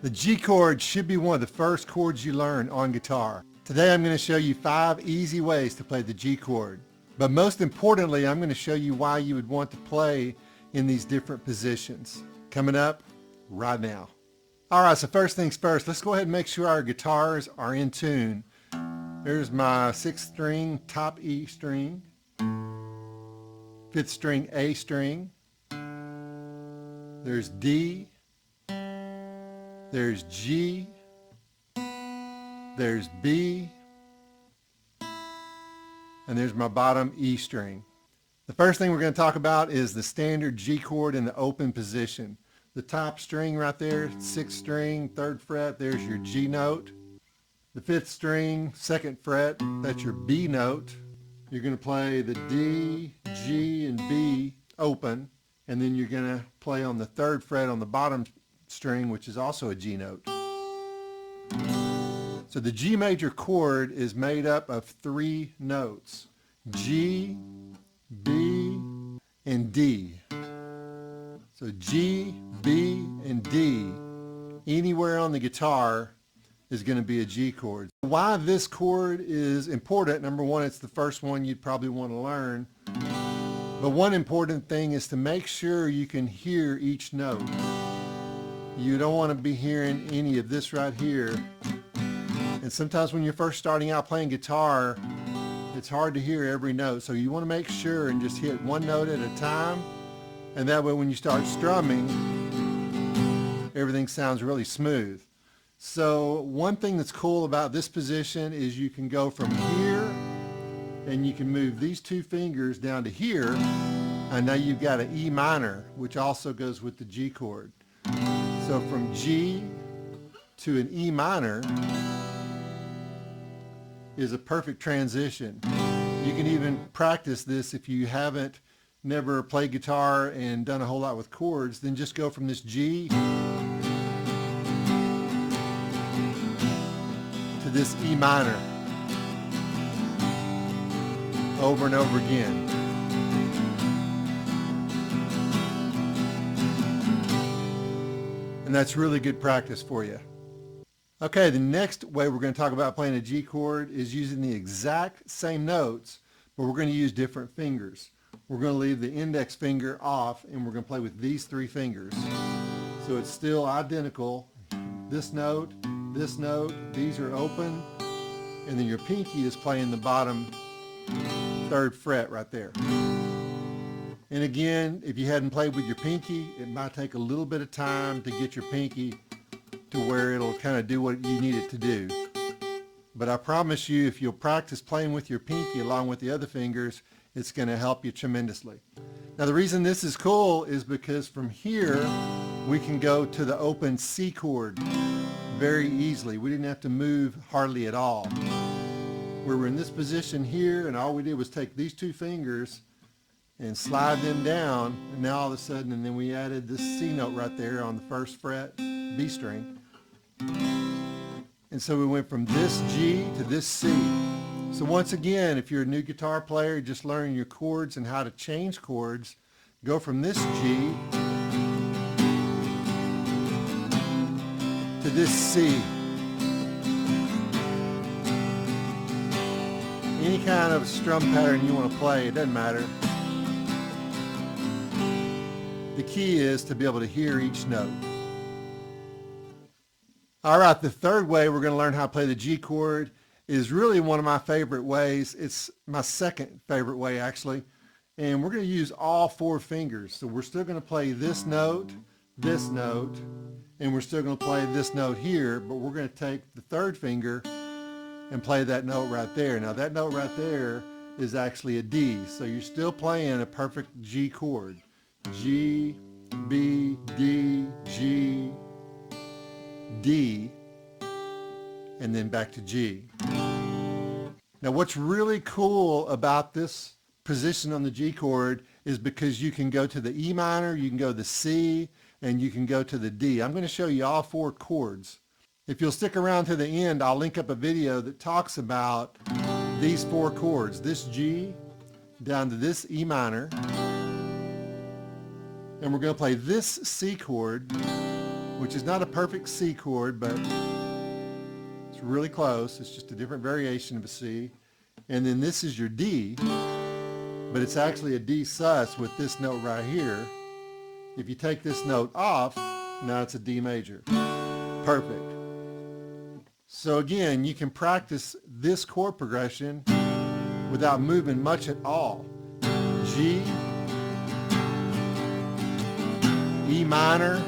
The G chord should be one of the first chords you learn on guitar. Today I'm going to show you 5 easy ways to play the G chord. But most importantly, I'm going to show you why you would want to play in these different positions. Coming up right now. Alright, so first things first, let's go ahead and make sure our guitars are in tune. There's my 6th string, top E string, 5th string, A string. There's D. There's G, there's B, and there's my bottom E string. The first thing we're going to talk about is the standard G chord in the open position. The top string right there, 6th string, 3rd fret, there's your G note. The 5th string, 2nd fret, that's your B note. You're going to play the D, G, and B open, and then you're going to play on the 3rd fret on the bottom string, which is also a G note. So the G major chord is made up of 3 notes: G, B, and D. So G, B, and D, anywhere on the guitar is going to be a G chord. Why this chord is important, number one, it's the first one you'd probably want to learn. But one important thing is to make sure you can hear each note. You don't want to be hearing any of this right here. And sometimes when you're first starting out playing guitar, it's hard to hear every note. So you want to make sure and just hit one note at a time. And that way when you start strumming, everything sounds really smooth. So one thing that's cool about this position is you can go from here and you can move these 2 fingers down to here. And now you've got an E minor, which also goes with the G chord. So from G to an E minor is a perfect transition. You can even practice this if you haven't never played guitar and done a whole lot with chords. Then just go from this G to this E minor over and over again. And that's really good practice for you. Okay, the next way we're going to talk about playing a G chord is using the exact same notes, but we're going to use different fingers. We're going to leave the index finger off and we're going to play with these 3 fingers. So it's still identical. This note, these are open, and then your pinky is playing the bottom 3rd fret right there. And again, if you hadn't played with your pinky, it might take a little bit of time to get your pinky to where it'll kind of do what you need it to do. But I promise you, if you'll practice playing with your pinky along with the other fingers, it's going to help you tremendously. Now the reason this is cool is because from here, we can go to the open C chord very easily. We didn't have to move hardly at all. We were in this position here, and all we did was take these 2 fingers and slide them down, and now all of a sudden, and then we added this C note right there on the 1st fret, B string. And so we went from this G to this C. So once again, if you're a new guitar player, just learning your chords and how to change chords, go from this G to this C. Any kind of strum pattern you want to play, it doesn't matter. The key is to be able to hear each note. Alright, the third way we're going to learn how to play the G chord is really one of my favorite ways. It's my second favorite way actually. And we're going to use all 4 fingers. So we're still going to play this note, and we're still going to play this note here, but we're going to take the 3rd finger and play that note right there. Now that note right there is actually a D. So you're still playing a perfect G chord. G, B, D, G, D, and then back to G. Now what's really cool about this position on the G chord is because you can go to the E minor, you can go to the C, and you can go to the D. I'm going to show you all 4 chords. If you'll stick around to the end, I'll link up a video that talks about these 4 chords. This G down to this E minor, and we're going to play this C chord which is not a perfect C chord, but it's really close. It's just a different variation of a C. And then this is your D, but it's actually a D sus with this note right here. If you take this note off, now it's a D major. Perfect. So again, you can practice this chord progression without moving much at all. G, E minor,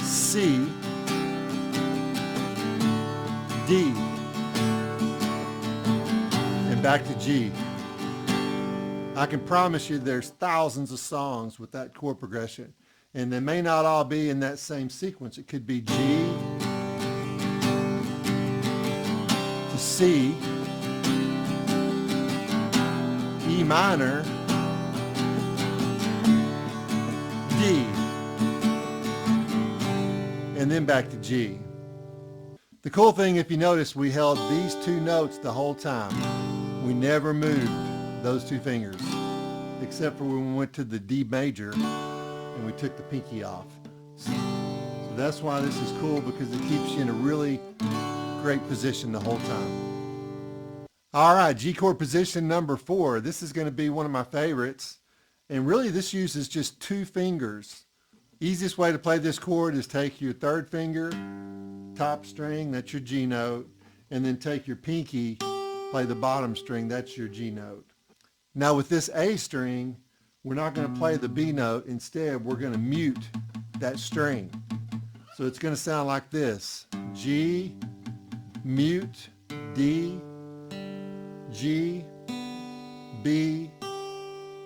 C, D, and back to G. I can promise you there's thousands of songs with that chord progression, and they may not all be in that same sequence. It could be G to C, E minor, D, and then back to G. The cool thing, if you notice, we held these two notes the whole time. We never moved those two fingers, except for when we went to the D major and we took the pinky off. So that's why this is cool, because it keeps you in a really great position the whole time. All right, G chord position number 4. This is going to be one of my favorites. And really this uses just 2 fingers. Easiest way to play this chord is take your 3rd finger, top string, that's your G note, and then take your pinky, play the bottom string, that's your G note. Now with this A string, we're not going to play the B note. Instead, we're going to mute that string. So it's going to sound like this. G, mute, D, G, B,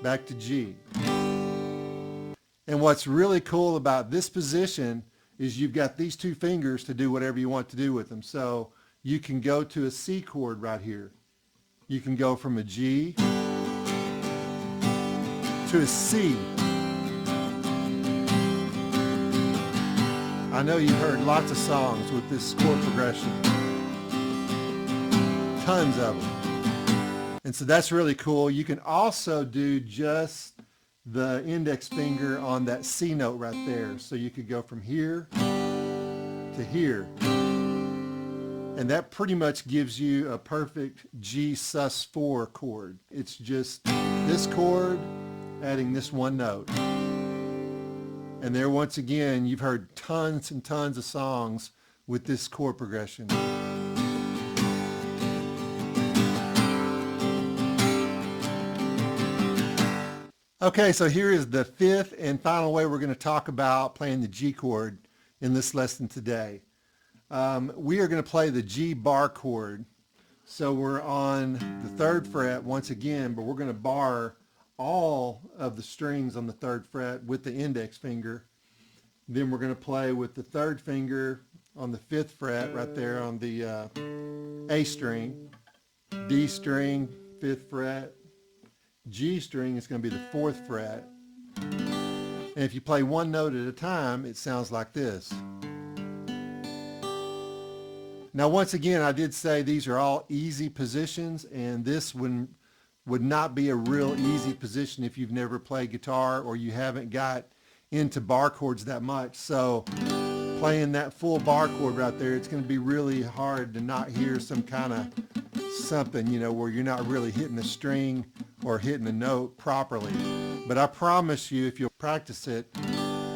back to G. And what's really cool about this position is you've got these 2 fingers to do whatever you want to do with them. So you can go to a C chord right here. You can go from a G to a C. I know you've heard lots of songs with this chord progression. Tons of them. And so that's really cool. You can also do just the index finger on that C note right there. So you could go from here to here. And that pretty much gives you a perfect G sus4 chord. It's just this chord adding this one note. And there, once again, you've heard tons and tons of songs with this chord progression. Okay, so here is the 5th and final way we're going to talk about playing the G chord in this lesson today. We are going to play the G bar chord. So we're on the 3rd fret once again, but we're going to bar all of the strings on the 3rd fret with the index finger. Then we're going to play with the 3rd finger on the 5th fret right there on the A string, D string, 5th fret, G string is going to be the 4th fret. And if you play one note at a time, it sounds like this. Now once again, I did say these are all easy positions, and this would not be a real easy position if you've never played guitar or you haven't got into bar chords that much. So playing that full bar chord right there, it's going to be really hard to not hear some kind of something, you know, where you're not really hitting the string or hitting the note properly. But I promise you, if you'll practice it,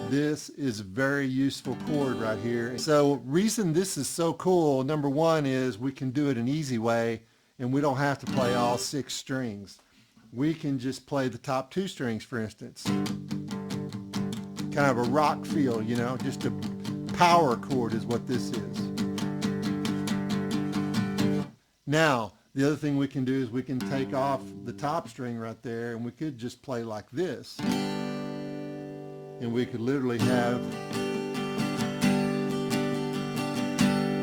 this is a very useful chord right here. So reason this is so cool, number one, is we can do it an easy way, and we don't have to play all 6 strings. We can just play the top 2 strings, for instance. Kind of a rock feel, you know, just a power chord is what this is. Now, the other thing we can do is we can take off the top string right there, and we could just play like this. And we could literally have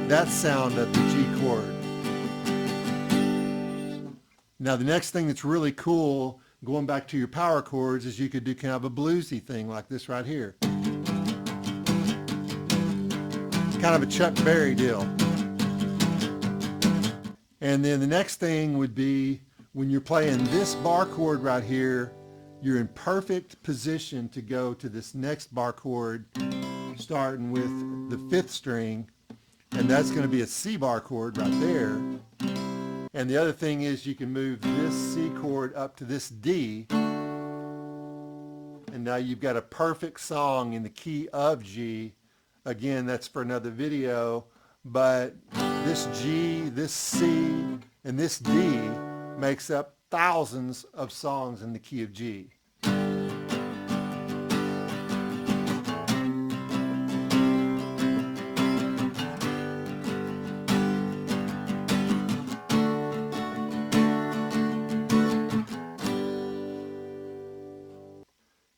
that sound of the G chord. Now the next thing that's really cool, going back to your power chords, is you could do kind of a bluesy thing like this right here. It's kind of a Chuck Berry deal. And then the next thing would be when you're playing this bar chord right here, you're in perfect position to go to this next bar chord, starting with the 5th string, and that's going to be a C bar chord right there. And the other thing is you can move this C chord up to this D, and now you've got a perfect song in the key of G. Again, that's for another video, but this G, this C, and this D makes up thousands of songs in the key of G.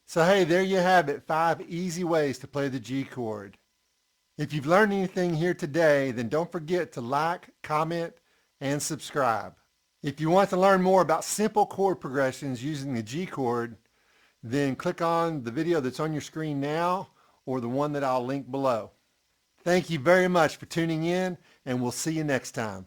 So hey, there you have it, 5 easy ways to play the G chord. If you've learned anything here today, then don't forget to like, comment, and subscribe. If you want to learn more about simple chord progressions using the G chord, then click on the video that's on your screen now or the one that I'll link below. Thank you very much for tuning in, and we'll see you next time.